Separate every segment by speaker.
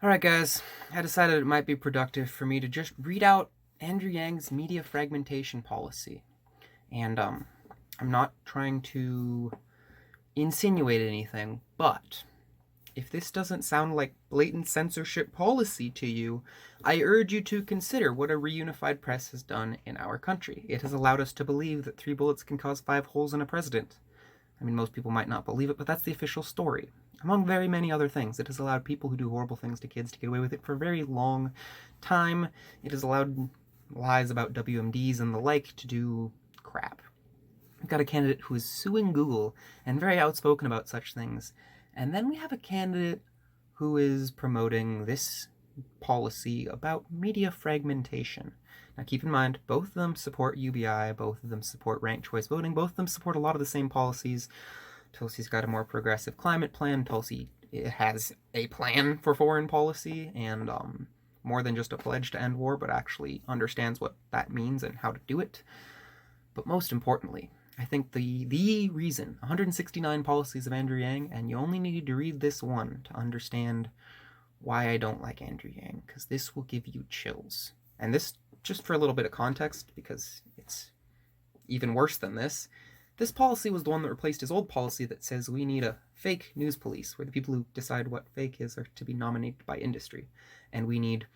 Speaker 1: Alright guys, I decided it might be productive for me to just read out Andrew Yang's media fragmentation policy. And I'm not trying to insinuate anything, but if this doesn't sound like blatant censorship policy to you, I urge you to consider what a reunified press has done in our country. It has allowed us to believe that 3 bullets can cause 5 holes in a president. I mean, most people might not believe it, but that's the official story. Among very many other things, it has allowed people who do horrible things to kids to get away with it for a very long time. It has allowed lies about WMDs and the like to do crap. We've got a candidate who is suing Google and very outspoken about such things. And then we have a candidate who is promoting this policy about media fragmentation. Now keep in mind, both of them support UBI, both of them support ranked choice voting, both of them support a lot of the same policies. Tulsi's got a more progressive climate plan. Tulsi has a plan for foreign policy and more than just a pledge to end war, but actually understands what that means and how to do it. But most importantly, I think the reason, 169 policies of Andrew Yang, and you only need to read this one to understand why I don't like Andrew Yang, because this will give you chills. And this, just for a little bit of context, because it's even worse than this policy was the one that replaced his old policy that says we need a fake news police, where the people who decide what fake is are to be nominated by industry. And we need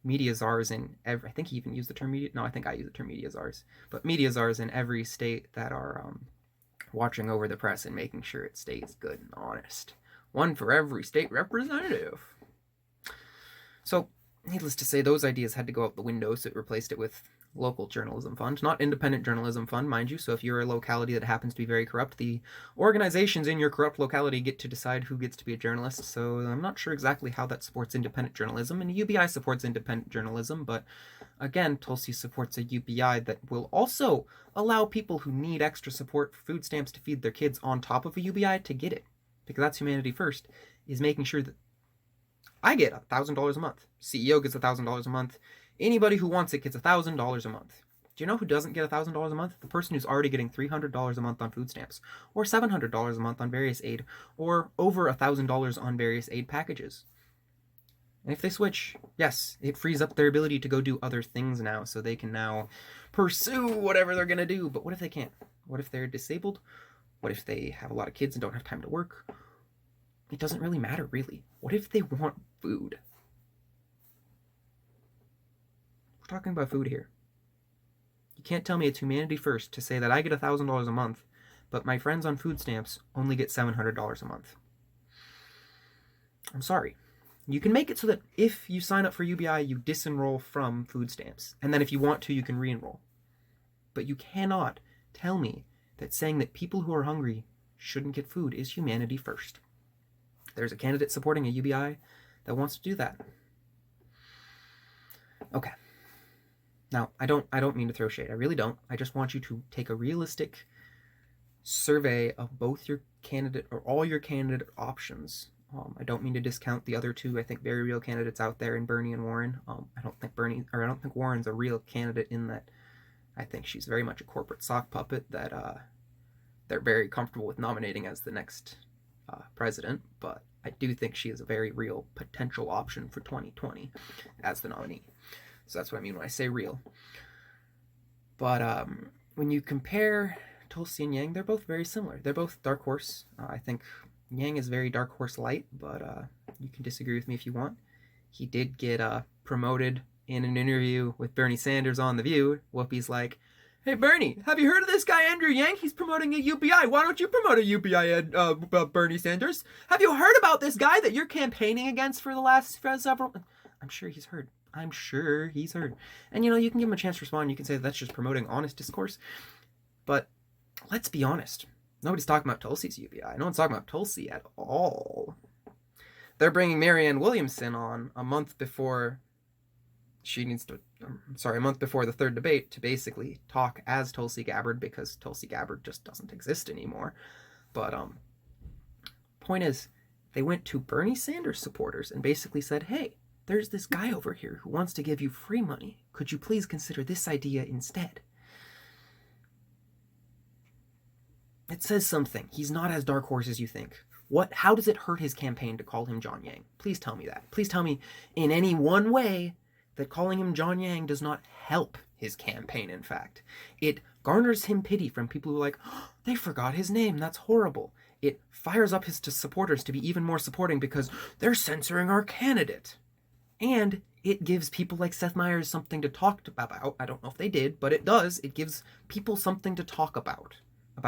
Speaker 1: media czars in every, I think he even used the term media, no, I think I use the term media czars, but media czars in every state that are watching over the press and making sure it stays good and honest. One for every state representative. So, needless to say, those ideas had to go out the window, so it replaced it with local journalism fund, not independent journalism fund, mind you. So if you're a locality that happens to be very corrupt, the organizations in your corrupt locality get to decide who gets to be a journalist. So I'm not sure exactly how that supports independent journalism, and UBI supports independent journalism, but again, Tulsi supports a UBI that will also allow people who need extra support for food stamps to feed their kids on top of a UBI to get it, because that's Humanity First, is making sure that I get $1,000 a month. CEO gets $1,000 a month. Anybody who wants it gets $1,000 a month. Do you know who doesn't get $1,000 a month? The person who's already getting $300 a month on food stamps, or $700 a month on various aid, or over $1,000 on various aid packages. And if they switch, yes, it frees up their ability to go do other things now, so they can now pursue whatever they're going to do. But what if they can't? What if they're disabled? What if they have a lot of kids and don't have time to work? It doesn't really matter, really. What if they want food? We're talking about food here. You can't tell me it's Humanity First to say that I get $1,000 a month, but my friends on food stamps only get $700 a month. I'm sorry. You can make it so that if you sign up for UBI, you disenroll from food stamps. And then if you want to, you can re-enroll. But you cannot tell me that saying that people who are hungry shouldn't get food is Humanity First. There's a candidate supporting a UBI that wants to do that. Okay. Now, I don't mean to throw shade. I really don't. I just want you to take a realistic survey of both your candidate or all your candidate options. I don't mean to discount the other two, I think, very real candidates out there in Bernie and Warren. I don't think Warren's a real candidate in that I think she's very much a corporate sock puppet that they're very comfortable with nominating as the next president, but I do think she is a very real potential option for 2020 as the nominee. So that's what I mean when I say real. But when you compare Tulsi and Yang, they're both very similar. They're both dark horse. I think Yang is very dark horse light, but you can disagree with me if you want. He did get promoted in an interview with Bernie Sanders on The View. Whoopi's like, "Hey Bernie, have you heard of this guy Andrew Yang? He's promoting a UBI. Why don't you promote a UBI, Bernie Sanders? Have you heard about this guy that you're campaigning against for the last several..." I'm sure he's heard. And you can give him a chance to respond. You can say that's just promoting honest discourse. But let's be honest. Nobody's talking about Tulsi's UBI. No one's talking about Tulsi at all. They're bringing Marianne Williamson on a month before a month before the third debate to basically talk as Tulsi Gabbard, because Tulsi Gabbard just doesn't exist anymore. But point is, they went to Bernie Sanders supporters and basically said, "Hey, there's this guy over here who wants to give you free money. Could you please consider this idea instead?" It says something. He's not as dark horse as you think. How does it hurt his campaign to call him John Yang? Please tell me that. Please tell me in any one way that calling him John Yang does not help his campaign, in fact. It garners him pity from people who are like, oh, they forgot his name, that's horrible. It fires up his supporters to be even more supporting because they're censoring our candidate. And it gives people like Seth Meyers something to talk about. I don't know if they did, but it does. It gives people something to talk about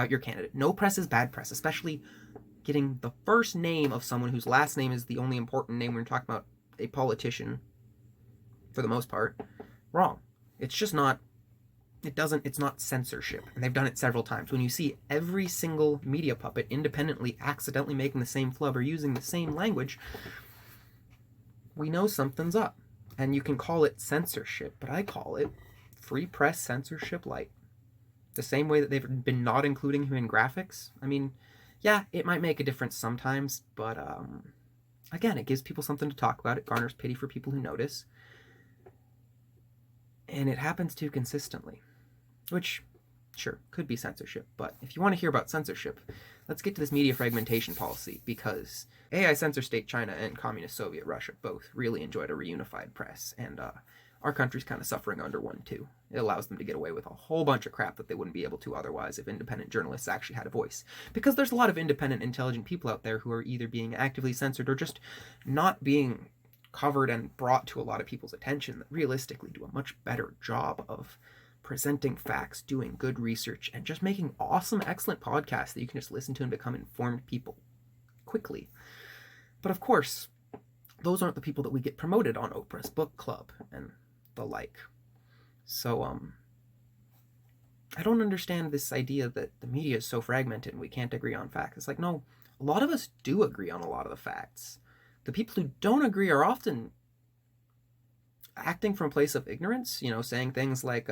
Speaker 1: your candidate. No press is bad press, especially getting the first name of someone whose last name is the only important name when we're talking about a politician, for the most part, wrong. It's just not, it's not censorship. And they've done it several times. When you see every single media puppet independently accidentally making the same flub or using the same language, we know something's up. And you can call it censorship, but I call it free press censorship light. The same way that they've been not including him in graphics. I mean, yeah, it might make a difference sometimes, but again, it gives people something to talk about. It garners pity for people who notice. And it happens too consistently, which, sure, could be censorship. But if you want to hear about censorship, let's get to this media fragmentation policy, because AI censor state China and communist Soviet Russia both really enjoyed a reunified press, and our country's kind of suffering under one too. It allows them to get away with a whole bunch of crap that they wouldn't be able to otherwise if independent journalists actually had a voice. Because there's a lot of independent, intelligent people out there who are either being actively censored or just not being covered and brought to a lot of people's attention that realistically do a much better job of presenting facts, doing good research, and just making awesome, excellent podcasts that you can just listen to and become informed people quickly. But of course, those aren't the people that we get promoted on Oprah's book club and the like. So, I don't understand this idea that the media is so fragmented and we can't agree on facts. It's like, no, a lot of us do agree on a lot of the facts. The people who don't agree are often acting from a place of ignorance, saying things like,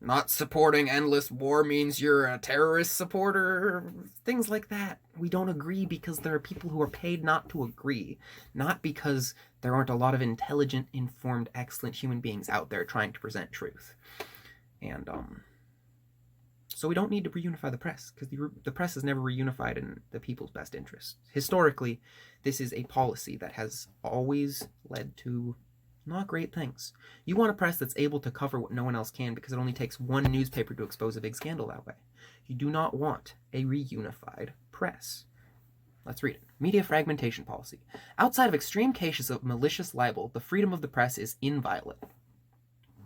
Speaker 1: not supporting endless war means you're a terrorist supporter, things like that. We don't agree because there are people who are paid not to agree, not because there aren't a lot of intelligent, informed, excellent human beings out there trying to present truth. And so we don't need to reunify the press, because the press is never reunified in the people's best interest. Historically, this is a policy that has always led to not great things. You want a press that's able to cover what no one else can because it only takes one newspaper to expose a big scandal that way. You do not want a reunified press. Let's read it. Media fragmentation policy. Outside of extreme cases of malicious libel, the freedom of the press is inviolate.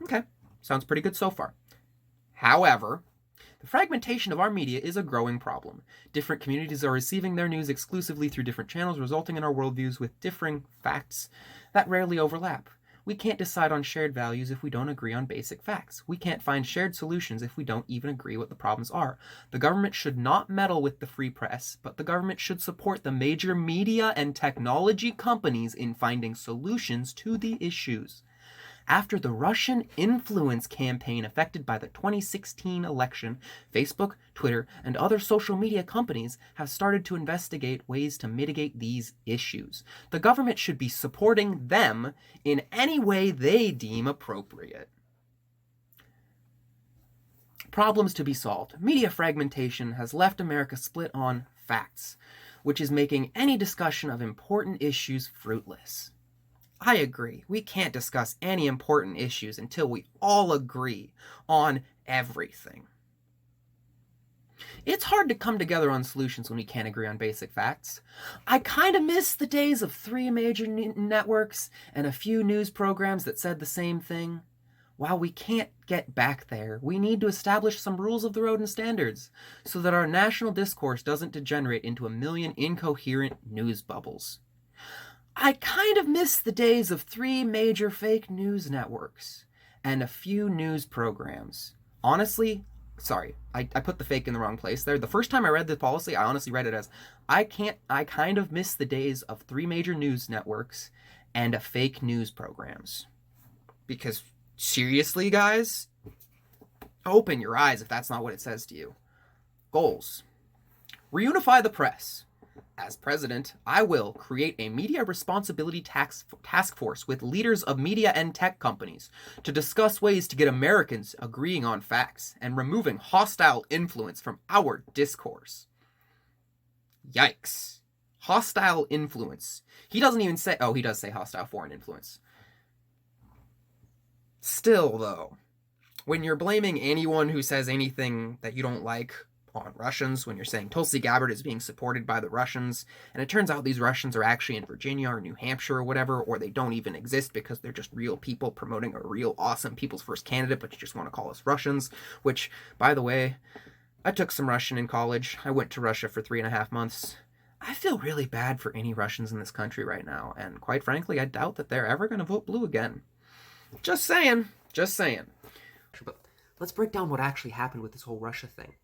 Speaker 1: Okay, sounds pretty good so far. However, the fragmentation of our media is a growing problem. Different communities are receiving their news exclusively through different channels, resulting in our worldviews with differing facts that rarely overlap. We can't decide on shared values if we don't agree on basic facts. We can't find shared solutions if we don't even agree what the problems are. The government should not meddle with the free press, but the government should support the major media and technology companies in finding solutions to the issues. After the Russian influence campaign affected by the 2016 election, Facebook, Twitter, and other social media companies have started to investigate ways to mitigate these issues. The government should be supporting them in any way they deem appropriate. Problems to be solved. Media fragmentation has left America split on facts, which is making any discussion of important issues fruitless. I agree. We can't discuss any important issues until we all agree on everything. It's hard to come together on solutions when we can't agree on basic facts. I kind of miss the days of 3 major networks and a few news programs that said the same thing. While we can't get back there, we need to establish some rules of the road and standards so that our national discourse doesn't degenerate into a million incoherent news bubbles. I kind of miss the days of 3 major fake news networks and a few news programs. Honestly, sorry, I put the fake in the wrong place there. The first time I read the policy, I honestly read it as, I kind of miss the days of 3 major news networks and a fake news programs. Because, seriously, guys, open your eyes if that's not what it says to you. Goals. Reunify the press. As president, I will create a media responsibility task force with leaders of media and tech companies to discuss ways to get Americans agreeing on facts and removing hostile influence from our discourse. Yikes. Hostile influence. He doesn't even say... Oh, he does say hostile foreign influence. Still, though, when you're blaming anyone who says anything that you don't like on Russians, when you're saying Tulsi Gabbard is being supported by the Russians, and it turns out these Russians are actually in Virginia or New Hampshire or whatever, or they don't even exist because they're just real people promoting a real awesome People's First candidate, but you just want to call us Russians, which, by the way, I took some Russian in college. I went to Russia for 3.5 months. I feel really bad for any Russians in this country right now, and quite frankly, I doubt that they're ever going to vote blue again. Just saying. Just saying. But let's break down what actually happened with this whole Russia thing.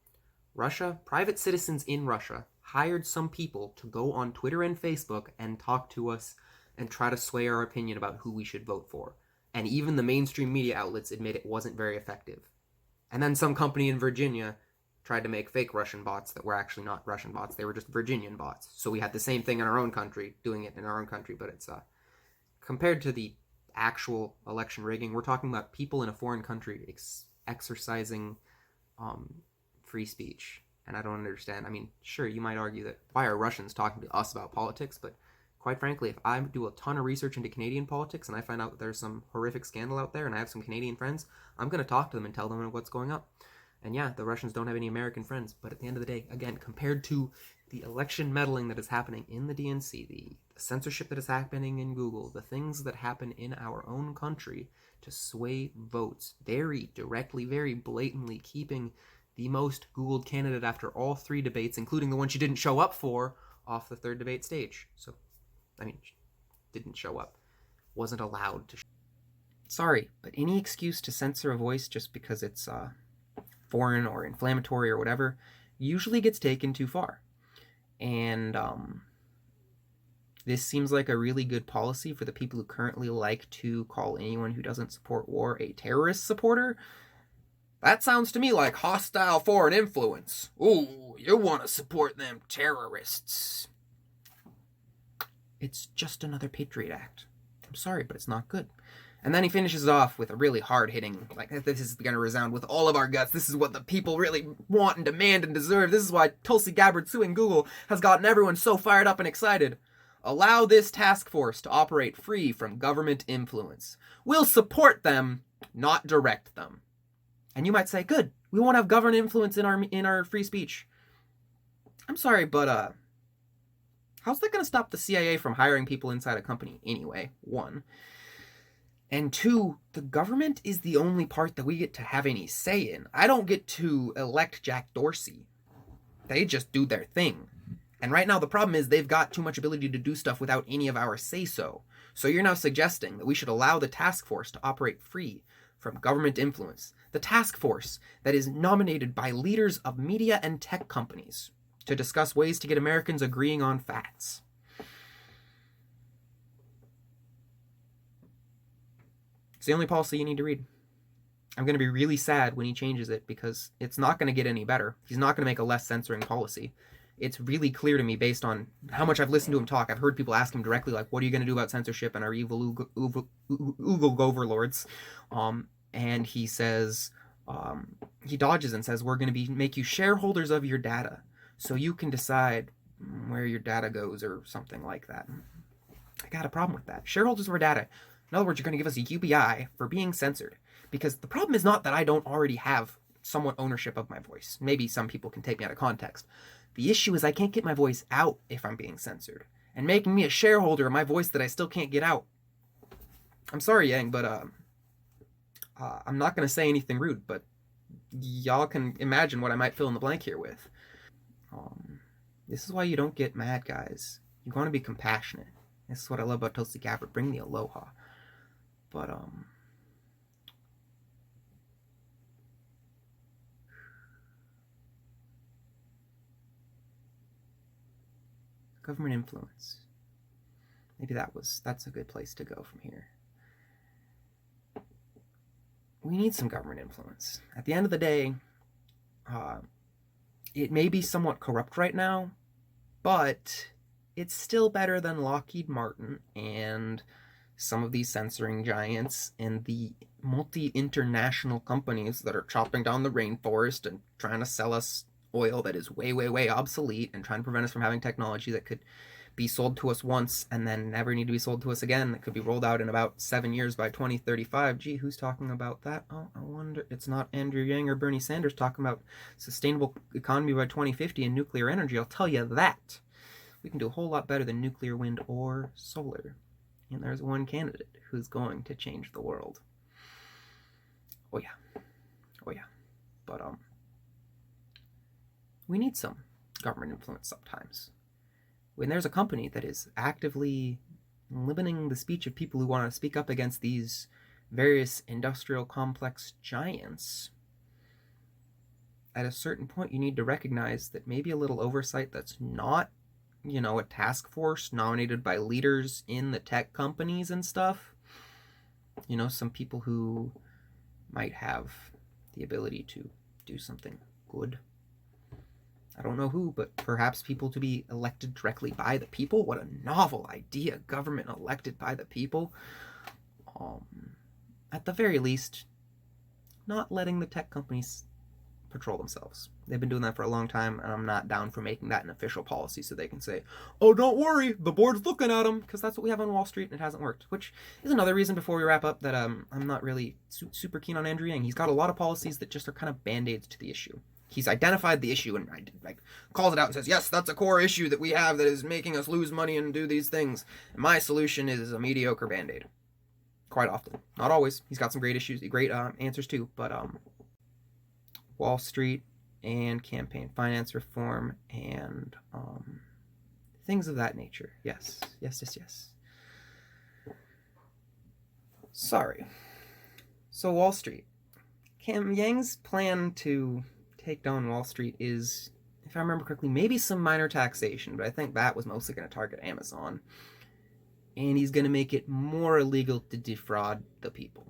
Speaker 1: Russia, private citizens in Russia, hired some people to go on Twitter and Facebook and talk to us and try to sway our opinion about who we should vote for. And even the mainstream media outlets admit it wasn't very effective. And then some company in Virginia tried to make fake Russian bots that were actually not Russian bots. They were just Virginian bots. So we had the same thing in our own country, doing it in our own country, but it's compared to the actual election rigging, we're talking about people in a foreign country exercising free speech. And I don't understand. I mean, sure, you might argue that why are Russians talking to us about politics? But quite frankly, if I do a ton of research into Canadian politics and I find out that there's some horrific scandal out there and I have some Canadian friends, I'm going to talk to them and tell them what's going up. And yeah, the Russians don't have any American friends. But at the end of the day, again, compared to the election meddling that is happening in the DNC, the censorship that is happening in Google, the things that happen in our own country to sway votes very directly, very blatantly, keeping the most Googled candidate after all 3 debates, including the one she didn't show up for, off the 3rd debate stage. So, I mean, she didn't show up. Wasn't allowed to. Sorry, but any excuse to censor a voice just because it's foreign or inflammatory or whatever usually gets taken too far. And this seems like a really good policy for the people who currently like to call anyone who doesn't support war a terrorist supporter. That sounds to me like hostile foreign influence. Ooh, you want to support them terrorists. It's just another Patriot Act. I'm sorry, but it's not good. And then he finishes off with a really hard-hitting, like, this is going to resound with all of our guts. This is what the people really want and demand and deserve. This is why Tulsi Gabbard suing Google has gotten everyone so fired up and excited. Allow this task force to operate free from government influence. We'll support them, not direct them. And you might say, good, we won't have government influence in our free speech. I'm sorry, but how's that going to stop the CIA from hiring people inside a company anyway? 1. And 2, the government is the only part that we get to have any say in. I don't get to elect Jack Dorsey. They just do their thing. And right now the problem is they've got too much ability to do stuff without any of our say-so. So you're now suggesting that we should allow the task force to operate free from government influence. The task force that is nominated by leaders of media and tech companies to discuss ways to get Americans agreeing on facts. It's the only policy you need to read. I'm going to be really sad when he changes it because it's not going to get any better. He's not going to make a less censoring policy. It's really clear to me based on how much I've listened to him talk. I've heard people ask him directly, like, what are you going to do about censorship and our evil overlords? And he says, he dodges and says, we're going to make you shareholders of your data so you can decide where your data goes or something like that. I got a problem with that. Shareholders of our data. In other words, you're going to give us a UBI for being censored. Because the problem is not that I don't already have somewhat ownership of my voice. Maybe some people can take me out of context. The issue is I can't get my voice out if I'm being censored. And making me a shareholder of my voice that I still can't get out. I'm sorry, Yang, but I'm not going to say anything rude, but y'all can imagine what I might fill in the blank here with. This is why you don't get mad, guys. You want to be compassionate. This is what I love about Tulsi Gabbard. Bring the aloha. But, government influence. Maybe that's a good place to go from here. We need some government influence. At the end of the day, it may be somewhat corrupt right now, but it's still better than Lockheed Martin and some of these censoring giants and the multi-international companies that are chopping down the rainforest and trying to sell us oil that is way, way, way obsolete and trying to prevent us from having technology that could be sold to us once and then never need to be sold to us again, that could be rolled out in about 7 years by 2035. Gee, who's talking about that? Oh, I wonder. It's not Andrew Yang or Bernie Sanders talking about sustainable economy by 2050 and nuclear energy. I'll tell you that. We can do a whole lot better than nuclear, wind, or solar. And there's one candidate who's going to change the world. Oh yeah. Oh yeah. But we need some government influence sometimes. When there's a company that is actively limiting the speech of people who want to speak up against these various industrial complex giants, at a certain point you need to recognize that maybe a little oversight that's not, a task force nominated by leaders in the tech companies and stuff, some people who might have the ability to do something good. I don't know who, but perhaps people to be elected directly by the people. What a novel idea, government elected by the people. At the very least, not letting the tech companies patrol themselves. They've been doing that for a long time, and I'm not down for making that an official policy so they can say, oh, don't worry, the board's looking at them, because that's what we have on Wall Street, and it hasn't worked, which is another reason before we wrap up that I'm not really super keen on Andrew Yang. He's got a lot of policies that just are kind of band-aids to the issue. He's identified the issue and calls it out and says, yes, that's a core issue that we have that is making us lose money and do these things. And my solution is a mediocre band-aid. Quite often. Not always. He's got some great issues, great answers too, but Wall Street and campaign finance reform and things of that nature. Yes. Sorry. So Wall Street. Cam Yang's plan to take down Wall Street is, if I remember correctly, maybe some minor taxation, but I think that was mostly going to target Amazon. And he's going to make it more illegal to defraud the people.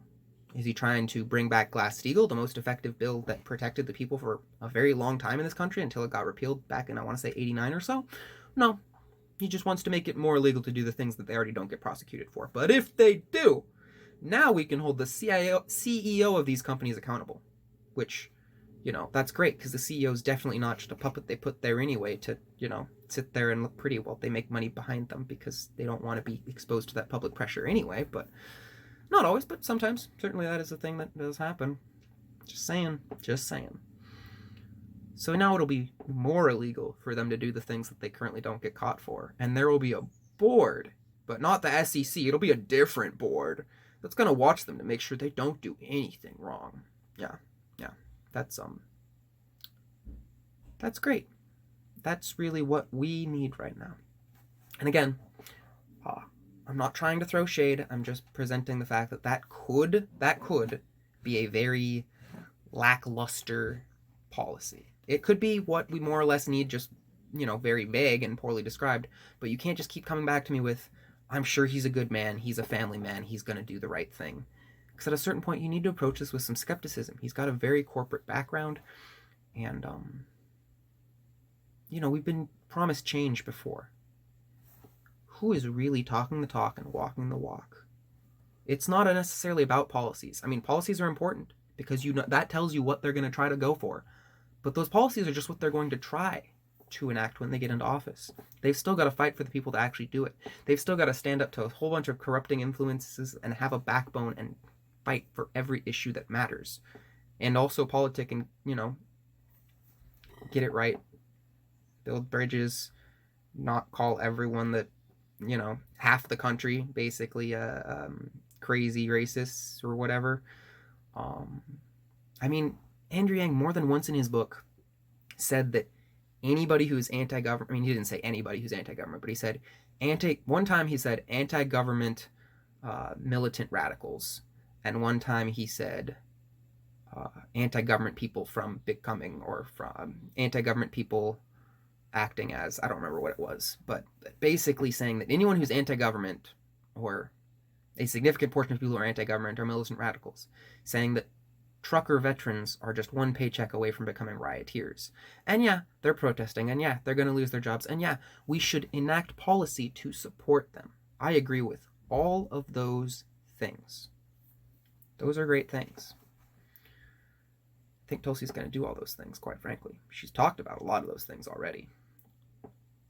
Speaker 1: Is he trying to bring back Glass-Steagall, the most effective bill that protected the people for a very long time in this country until it got repealed back in, I want to say, 89 or so? No. He just wants to make it more illegal to do the things that they already don't get prosecuted for. But if they do, now we can hold the CEO of these companies accountable. Which, that's great, because the CEO is definitely not just a puppet they put there anyway to, sit there and look pretty while they make money behind them because they don't want to be exposed to that public pressure anyway, but not always, but sometimes. Certainly that is a thing that does happen. Just saying. So now it'll be more illegal for them to do the things that they currently don't get caught for. And there will be a board, but not the SEC. It'll be a different board that's going to watch them to make sure they don't do anything wrong. Yeah. That's great. That's really what we need right now. And again, I'm not trying to throw shade. I'm just presenting the fact that could be a very lackluster policy. It could be what we more or less need, just, very vague and poorly described. But you can't just keep coming back to me with, I'm sure he's a good man, he's a family man, he's going to do the right thing. Because at a certain point, you need to approach this with some skepticism. He's got a very corporate background, and, we've been promised change before. Who is really talking the talk and walking the walk? It's not necessarily about policies. I mean, policies are important because that tells you what they're going to try to go for. But those policies are just what they're going to try to enact when they get into office. They've still got to fight for the people to actually do it. They've still got to stand up to a whole bunch of corrupting influences and have a backbone and fight for every issue that matters. And also politic and, get it right. Build bridges. Not call everyone that, half the country basically crazy racists or whatever. Andrew Yang more than once in his book said that anybody who's anti-government, he didn't say anybody who's anti-government, but he said one time he said anti-government militant radicals, and one time he said anti-government people from becoming, or from anti-government people acting as, I don't remember what it was, but basically saying that anyone who's anti-government, or a significant portion of people who are anti-government, are militant radicals, saying that trucker veterans are just one paycheck away from becoming rioters. And yeah, they're protesting, and yeah, they're going to lose their jobs, and yeah, we should enact policy to support them. I agree with all of those things. Those are great things. think Tulsi's going to do all those things, quite frankly. She's talked about a lot of those things already.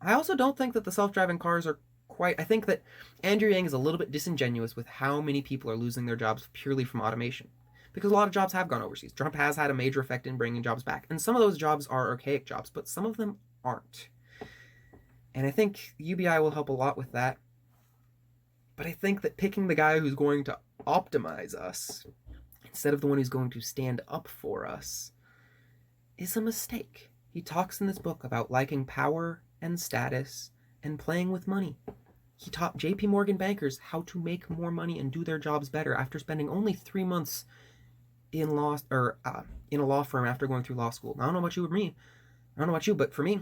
Speaker 1: I also don't think that the self-driving cars are quite... I think that Andrew Yang is a little bit disingenuous with how many people are losing their jobs purely from automation. Because a lot of jobs have gone overseas. Trump has had a major effect in bringing jobs back. And some of those jobs are archaic jobs, but some of them aren't. And I think UBI will help a lot with that. But I think that picking the guy who's going to optimize us instead of the one who's going to stand up for us is a mistake. He talks in this book about liking power and status and playing with money. He taught JP Morgan bankers how to make more money and do their jobs better after spending only 3 months in a law firm after going through law school. Now, I don't know about you or me. I don't know about you, but for me,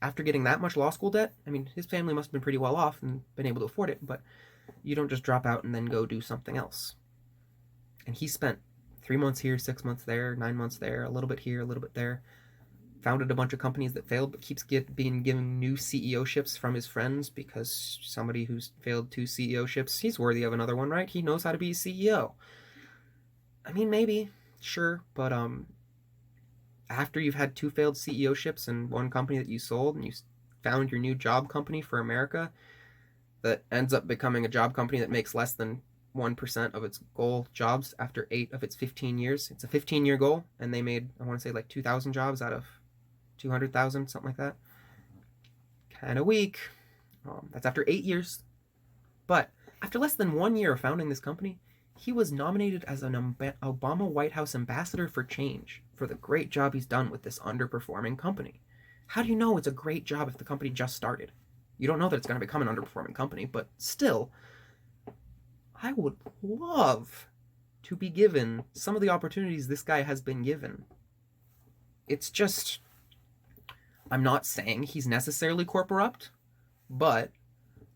Speaker 1: after getting that much law school debt, I mean, his family must have been pretty well off and been able to afford it, but you don't just drop out and then go do something else. And he spent 3 months here, 6 months there, 9 months there, a little bit here, a little bit there. Founded a bunch of companies that failed, but keeps being given new CEO-ships from his friends because somebody who's failed 2 CEO-ships, he's worthy of another one, right? He knows how to be a CEO. I mean, maybe, sure, but after you've had 2 failed CEO-ships and 1 company that you sold and you found your new job company for America that ends up becoming a job company that makes less than 1% of its goal jobs after 8 of its 15 years. It's a 15-year goal, and they made, I want to say, like 2,000 jobs out of 200,000, something like that. Kind of weak. That's after 8 years. But after less than 1 year of founding this company, he was nominated as an Obama White House ambassador for change for the great job he's done with this underperforming company. How do you know it's a great job if the company just started? You don't know that it's going to become an underperforming company, but still, I would love to be given some of the opportunities this guy has been given. It's just, I'm not saying he's necessarily corporrupt, but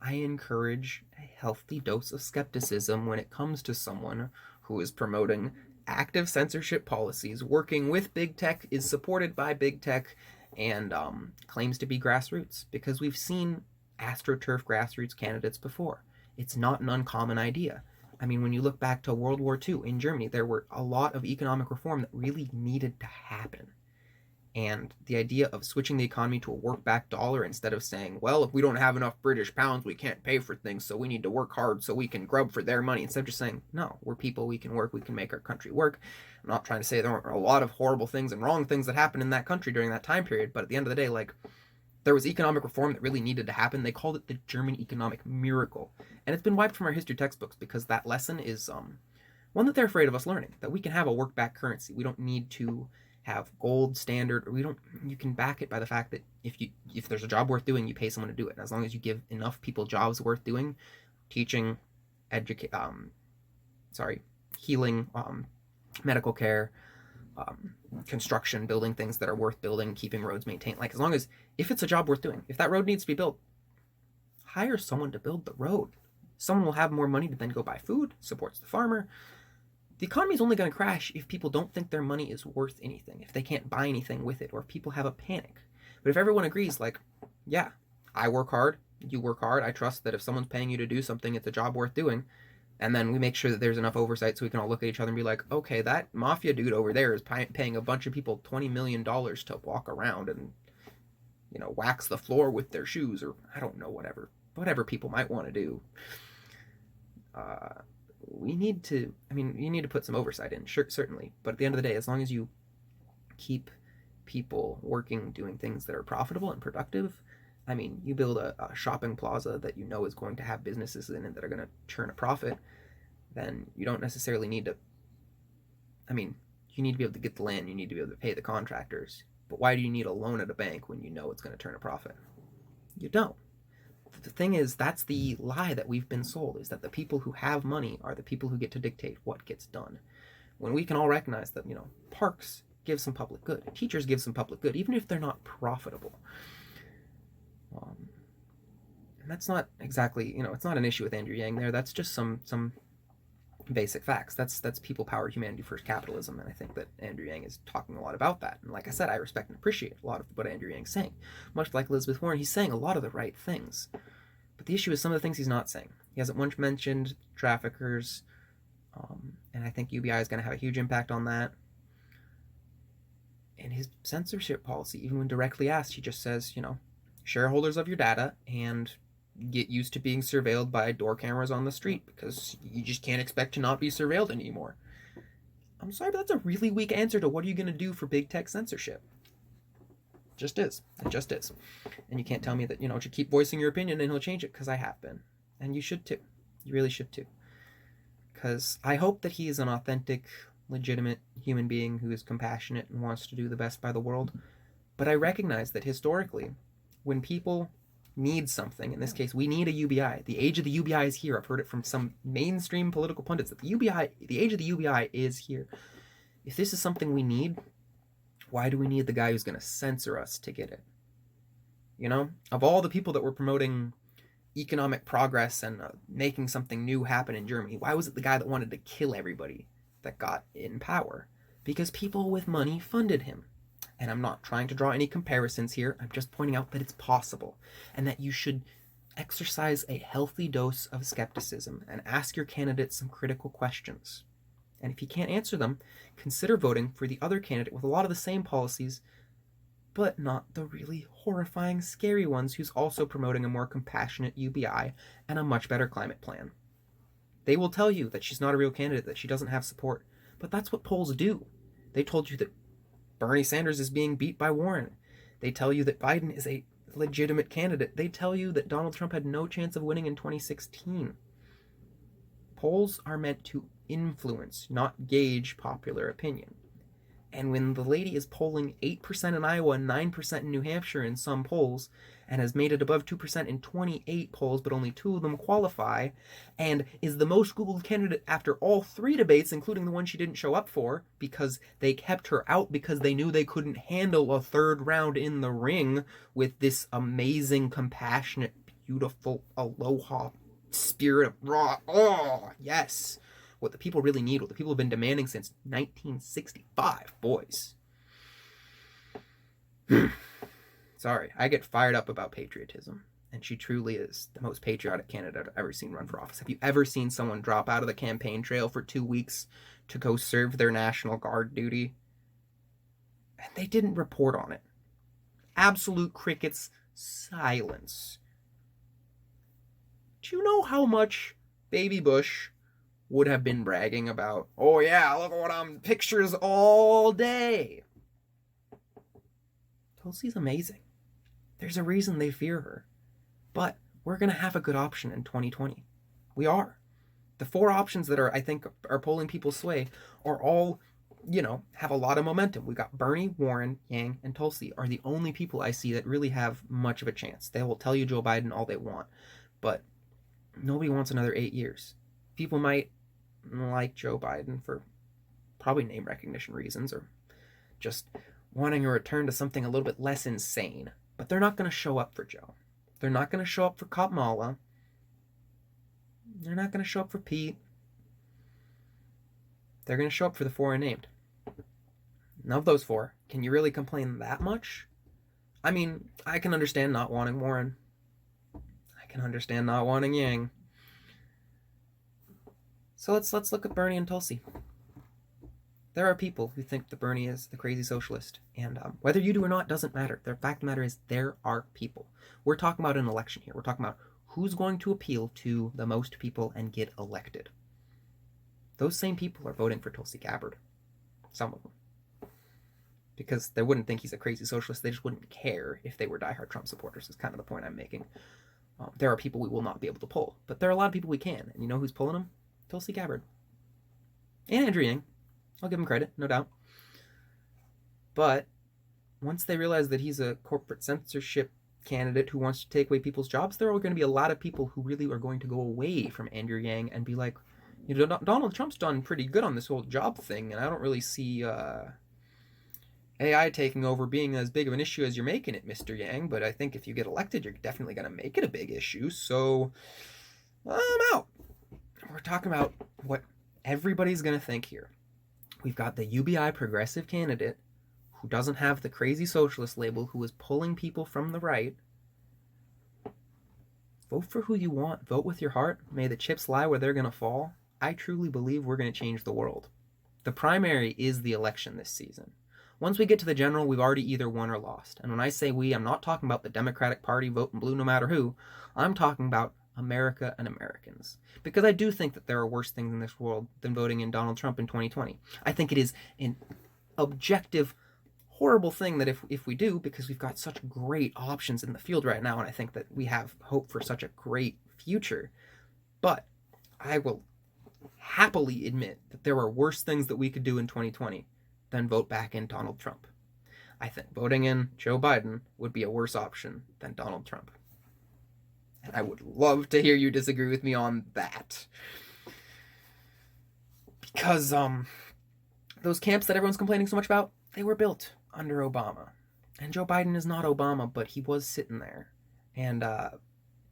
Speaker 1: I encourage a healthy dose of skepticism when it comes to someone who is promoting active censorship policies, working with big tech, is supported by big tech, and claims to be grassroots. Because we've seen AstroTurf grassroots candidates before. It's not an uncommon idea. I mean, when you look back to World War II in Germany, there were a lot of economic reform that really needed to happen. And the idea of switching the economy to a work-back dollar instead of saying, well, if we don't have enough British pounds, we can't pay for things, so we need to work hard so we can grub for their money. Instead of just saying, no, we're people, we can work, we can make our country work. I'm not trying to say there aren't a lot of horrible things and wrong things that happened in that country during that time period, but at the end of the day, like, there was economic reform that really needed to happen. They called it the German economic miracle. And it's been wiped from our history textbooks because that lesson is one that they're afraid of us learning, that we can have a work-back currency. We don't need to have gold standard, or you can back it by the fact that if there's a job worth doing, you pay someone to do it. And as long as you give enough people jobs worth doing, teaching, healing, medical care, construction, building things that are worth building, keeping roads maintained. Like, as long as, if it's a job worth doing, if that road needs to be built, hire someone to build the road. Someone will have more money to then go buy food, supports the farmer. The economy is only going to crash if people don't think their money is worth anything, if they can't buy anything with it, or if people have a panic. But if everyone agrees, like, yeah, I work hard, you work hard, I trust that if someone's paying you to do something, it's a job worth doing, and then we make sure that there's enough oversight so we can all look at each other and be like, okay, that mafia dude over there is paying a bunch of people $20 million to walk around and, wax the floor with their shoes, or I don't know, whatever people might want to do. You need to put some oversight in, sure, certainly. But at the end of the day, as long as you keep people working, doing things that are profitable and productive, I mean, you build a shopping plaza that is going to have businesses in it that are going to churn a profit, then you don't necessarily need to, you need to be able to get the land, you need to be able to pay the contractors. But why do you need a loan at a bank when you know it's going to turn a profit? You don't. The thing is, that's the lie that we've been sold, is that the people who have money are the people who get to dictate what gets done. When we can all recognize that, parks give some public good, teachers give some public good, even if they're not profitable. And that's not exactly, it's not an issue with Andrew Yang there. That's just some basic facts. That's people powered humanity first capitalism, and I think that Andrew Yang is talking a lot about that. And like I said, I respect and appreciate a lot of what Andrew Yang's saying. Much like Elizabeth Warren, he's saying a lot of the right things. But the issue is some of the things he's not saying. He hasn't once mentioned traffickers, and I think UBI is going to have a huge impact on that. And his censorship policy, even when directly asked, he just says, shareholders of your data and get used to being surveilled by door cameras on the street because you just can't expect to not be surveilled anymore. I'm sorry, but that's a really weak answer to what are you going to do for big tech censorship. It just is. It just is. And you can't tell me that, to keep voicing your opinion and he'll change it, because I have been. And you should too. You really should too. Because I hope that he is an authentic, legitimate human being who is compassionate and wants to do the best by the world. But I recognize that historically, when people need something, in this case, we need a UBI. The age of the UBI is here. I've heard it from some mainstream political pundits that the age of the UBI is here. If this is something we need, why do we need the guy who's going to censor us to get it? Of all the people that were promoting economic progress and making something new happen in Germany, why was it the guy that wanted to kill everybody that got in power? Because people with money funded him. And I'm not trying to draw any comparisons here. I'm just pointing out that it's possible and that you should exercise a healthy dose of skepticism and ask your candidate some critical questions. And if you can't answer them, consider voting for the other candidate with a lot of the same policies, but not the really horrifying, scary ones, who's also promoting a more compassionate UBI and a much better climate plan. They will tell you that she's not a real candidate, that she doesn't have support, but that's what polls do. They told you that Bernie Sanders is being beat by Warren. They tell you that Biden is a legitimate candidate. They tell you that Donald Trump had no chance of winning in 2016. Polls are meant to influence, not gauge popular opinion. And when the lady is polling 8% in Iowa and 9% in New Hampshire in some polls, and has made it above 2% in 28 polls, but only 2 of them qualify, and is the most Googled candidate after all 3 debates, including the one she didn't show up for, because they kept her out because they knew they couldn't handle a 3rd round in the ring with this amazing, compassionate, beautiful, aloha spirit of raw. Oh, yes. What the people really need, what the people have been demanding since 1965, boys. Sorry, I get fired up about patriotism, and she truly is the most patriotic candidate I've ever seen run for office. Have you ever seen someone drop out of the campaign trail for 2 weeks to go serve their National Guard duty? And they didn't report on it. Absolute crickets, silence. Do you know how much Baby Bush would have been bragging about, oh yeah, look at what I'm pictures all day? Tulsi's amazing. There's a reason they fear her. But we're going to have a good option in 2020. We are. The 4 options that I think are pulling people's sway are all, have a lot of momentum. We got Bernie, Warren, Yang, and Tulsi are the only people I see that really have much of a chance. They will tell you Joe Biden all they want, but nobody wants another 8 years. People might like Joe Biden for probably name recognition reasons, or just wanting a return to something a little bit less insane. But they're not going to show up for Joe. They're not going to show up for Kamala. They're not going to show up for Pete. They're going to show up for the 4 unnamed. And of those 4, can you really complain that much? I mean, I can understand not wanting Warren. I can understand not wanting Yang. So let's look at Bernie and Tulsi. There are people who think that Bernie is the crazy socialist, and whether you do or not doesn't matter. The fact of the matter is there are people. We're talking about an election here. We're talking about who's going to appeal to the most people and get elected. Those same people are voting for Tulsi Gabbard. Some of them. Because they wouldn't think he's a crazy socialist. They just wouldn't care if they were diehard Trump supporters, is kind of the point I'm making. There are people we will not be able to pull, but there are a lot of people we can. And you know who's pulling them? Tulsi Gabbard. And Andrew Yang. I'll give him credit, no doubt. But once they realize that he's a corporate censorship candidate who wants to take away people's jobs, there are going to be a lot of people who really are going to go away from Andrew Yang and be like, Donald Trump's done pretty good on this whole job thing, and I don't really see AI taking over being as big of an issue as you're making it, Mr. Yang, but I think if you get elected, you're definitely going to make it a big issue, so I'm out. We're talking about what everybody's going to think here. We've got the UBI progressive candidate who doesn't have the crazy socialist label, who is pulling people from the right. Vote for who you want. Vote with your heart. May the chips lie where they're going to fall. I truly believe we're going to change the world. The primary is the election this season. Once we get to the general, we've already either won or lost. And when I say we, I'm not talking about the Democratic Party voting blue no matter who. I'm talking about America and Americans. Because I do think that there are worse things in this world than voting in Donald Trump in 2020. I think it is an objective, horrible thing that if we do, because we've got such great options in the field right now, and I think that we have hope for such a great future. But I will happily admit that there are worse things that we could do in 2020 than vote back in Donald Trump. I think voting in Joe Biden would be a worse option than Donald Trump. And I would love to hear you disagree with me on that. Because those camps that everyone's complaining so much about, they were built under Obama. And Joe Biden is not Obama, but he was sitting there. And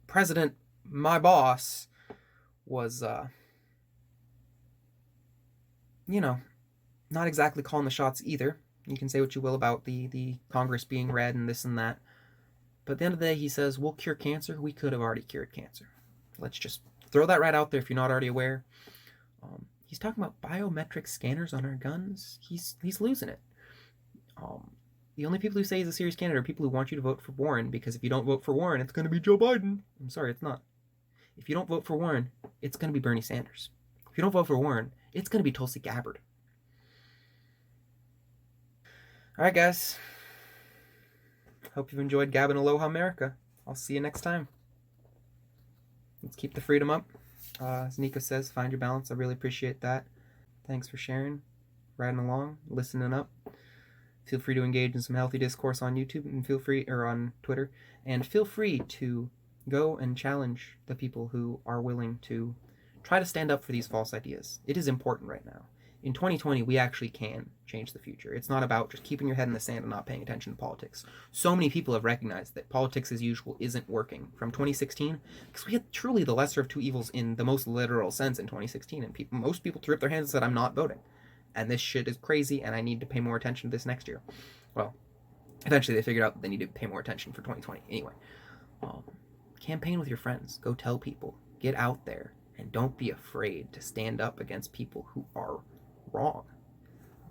Speaker 1: President, my boss, was, not exactly calling the shots either. You can say what you will about the Congress being red and this and that. But at the end of the day, he says, we'll cure cancer. We could have already cured cancer. Let's just throw that right out there if you're not already aware. He's talking about biometric scanners on our guns. He's losing it. The only people who say he's a serious candidate are people who want you to vote for Warren, because if you don't vote for Warren, it's going to be Joe Biden. I'm sorry, it's not. If you don't vote for Warren, it's going to be Bernie Sanders. If you don't vote for Warren, it's going to be Tulsi Gabbard. All right, guys. Hope you've enjoyed Gabbin' Aloha America. I'll see you next time. Let's keep the freedom up. As Nico says, find your balance. I really appreciate that. Thanks for sharing, riding along, listening up. Feel free to engage in some healthy discourse on YouTube or on Twitter, and feel free to go and challenge the people who are willing to try to stand up for these false ideas. It is important right now. In 2020, we actually can change the future. It's not about just keeping your head in the sand and not paying attention to politics. So many people have recognized that politics as usual isn't working from 2016, because we had truly the lesser of two evils in the most literal sense in 2016, and most people threw up their hands and said, I'm not voting. And this shit is crazy, and I need to pay more attention to this next year. Well, eventually they figured out that they need to pay more attention for 2020. Anyway, campaign with your friends. Go tell people. Get out there. And don't be afraid to stand up against people who are wrong.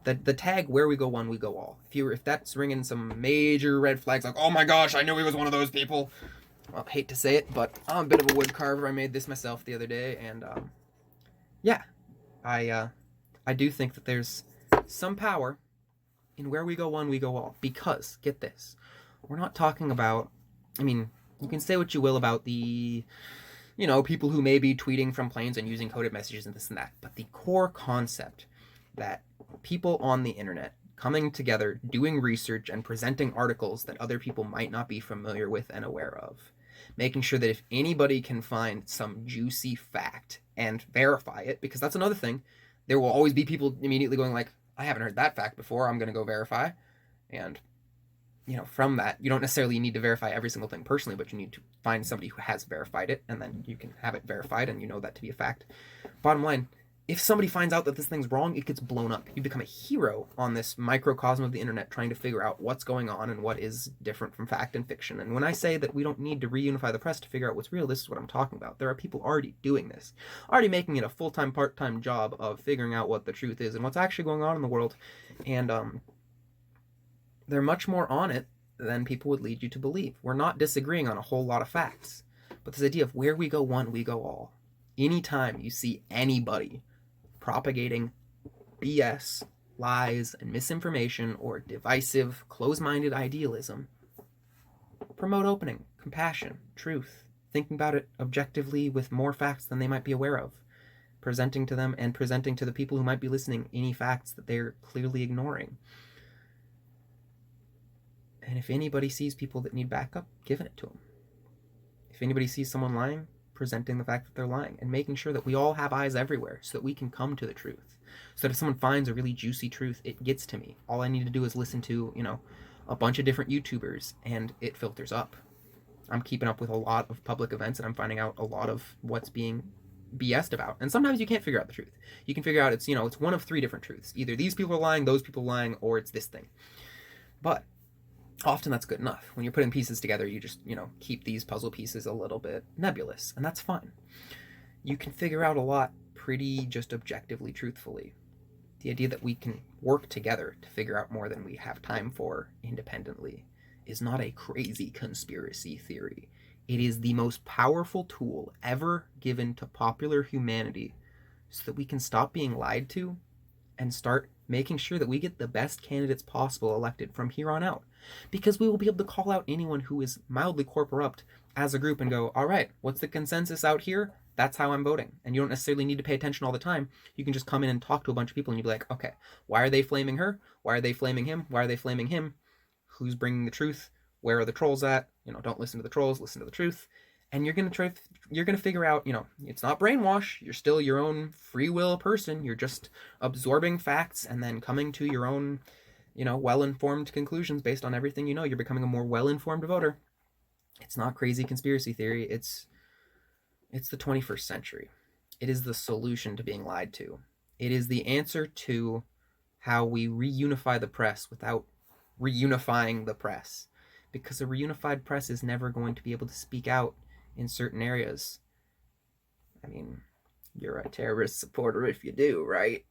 Speaker 1: The tag "where we go one, we go all." If that's ringing some major red flags, like, oh my gosh, I knew he was one of those people. Well, hate to say it, but I'm a bit of a wood carver. I made this myself the other day, and yeah, I do think that there's some power in "where we go one, we go all." Because, get this, we're not talking about, you can say what you will about the, people who may be tweeting from planes and using coded messages and this and that, but the core concept that people on the internet coming together, doing research, and presenting articles that other people might not be familiar with and aware of, making sure that if anybody can find some juicy fact and verify it, because that's another thing, there will always be people immediately going like, I haven't heard that fact before, I'm going to go verify. And, from that, you don't necessarily need to verify every single thing personally, but you need to find somebody who has verified it, and then you can have it verified, and you know that to be a fact. Bottom line, if somebody finds out that this thing's wrong, it gets blown up. You become a hero on this microcosm of the internet trying to figure out what's going on and what is different from fact and fiction. And when I say that we don't need to reunify the press to figure out what's real, this is what I'm talking about. There are people already doing this, already making it a full-time, part-time job of figuring out what the truth is and what's actually going on in the world. And they're much more on it than people would lead you to believe. We're not disagreeing on a whole lot of facts, but this idea of where we go one, we go all. Anytime you see anybody propagating BS, lies, and misinformation, or divisive, close-minded idealism, promote opening, compassion, truth, thinking about it objectively with more facts than they might be aware of, presenting to them and presenting to the people who might be listening any facts that they're clearly ignoring. And if anybody sees people that need backup, giving it to them. If anybody sees someone lying, presenting the fact that they're lying, and making sure that we all have eyes everywhere so that we can come to the truth. So that if someone finds a really juicy truth, it gets to me. All I need to do is listen to, a bunch of different YouTubers, and it filters up. I'm keeping up with a lot of public events, and I'm finding out a lot of what's being BS'd about. And sometimes you can't figure out the truth. You can figure out it's one of three different truths. Either these people are lying, those people are lying, or it's this thing. But often that's good enough. When you're putting pieces together, you just, keep these puzzle pieces a little bit nebulous, and that's fine. You can figure out a lot pretty just objectively, truthfully. the idea that we can work together to figure out more than we have time for independently, is not a crazy conspiracy theory. It is the most powerful tool ever given to popular humanity so that we can stop being lied to and start making sure that we get the best candidates possible elected from here on out. Because we will be able to call out anyone who is mildly corporrupt as a group and go, all right, what's the consensus out here? That's how I'm voting. And you don't necessarily need to pay attention all the time. You can just come in and talk to a bunch of people and you'll be like, okay, why are they flaming her? Why are they flaming him? Why are they flaming him? Who's bringing the truth? Where are the trolls at? Don't listen to the trolls, listen to the truth. And you're going to figure out, it's not brainwash. You're still your own free will person. You're just absorbing facts and then coming to your own, well-informed conclusions based on everything you know. You're becoming a more well-informed voter. It's not crazy conspiracy theory. It's the 21st century. It is the solution to being lied to. It is the answer to how we reunify the press without reunifying the press. Because a reunified press is never going to be able to speak out in certain areas. I mean, you're a terrorist supporter if you do, right?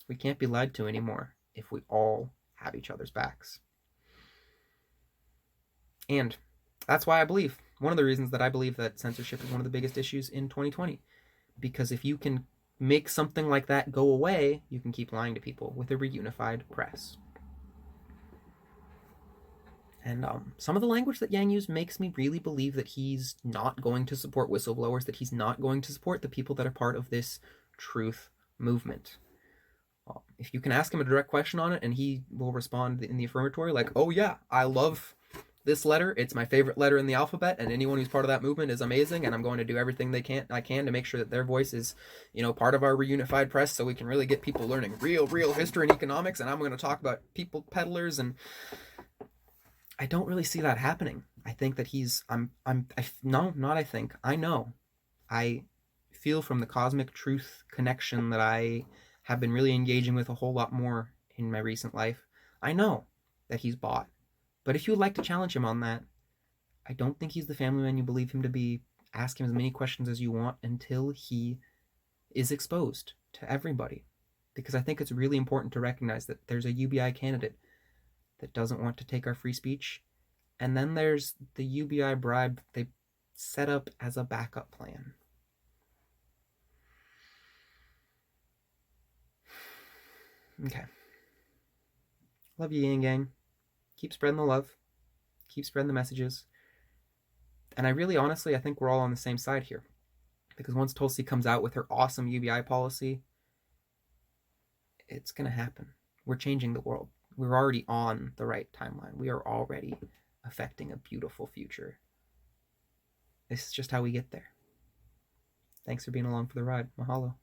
Speaker 1: We can't be lied to anymore if we all have each other's backs. And that's why one of the reasons that I believe that censorship is one of the biggest issues in 2020. Because if you can make something like that go away, you can keep lying to people with a reunified press. And some of the language that Yang used makes me really believe that he's not going to support whistleblowers, that he's not going to support the people that are part of this truth movement. If you can ask him a direct question on it and he will respond in the affirmatory, like, oh yeah, I love this letter. It's my favorite letter in the alphabet, and anyone who's part of that movement is amazing, and I'm going to do everything I can to make sure that their voice is, part of our reunified press so we can really get people learning real history and economics, and I'm going to talk about people peddlers, and I don't really see that happening. I think that I know. I feel from the cosmic truth connection that I have been really engaging with a whole lot more in my recent life. I know that he's bought. But if you would like to challenge him on that, I don't think he's the family man you believe him to be. Ask him as many questions as you want until he is exposed to everybody. Because I think it's really important to recognize that there's a UBI candidate that doesn't want to take our free speech. And then there's the UBI bribe they set up as a backup plan. Okay. Love you, Yang Gang. Keep spreading the love. Keep spreading the messages. And I think we're all on the same side here. Because once Tulsi comes out with her awesome UBI policy, it's going to happen. We're changing the world. We're already on the right timeline. We are already affecting a beautiful future. This is just how we get there. Thanks for being along for the ride. Mahalo.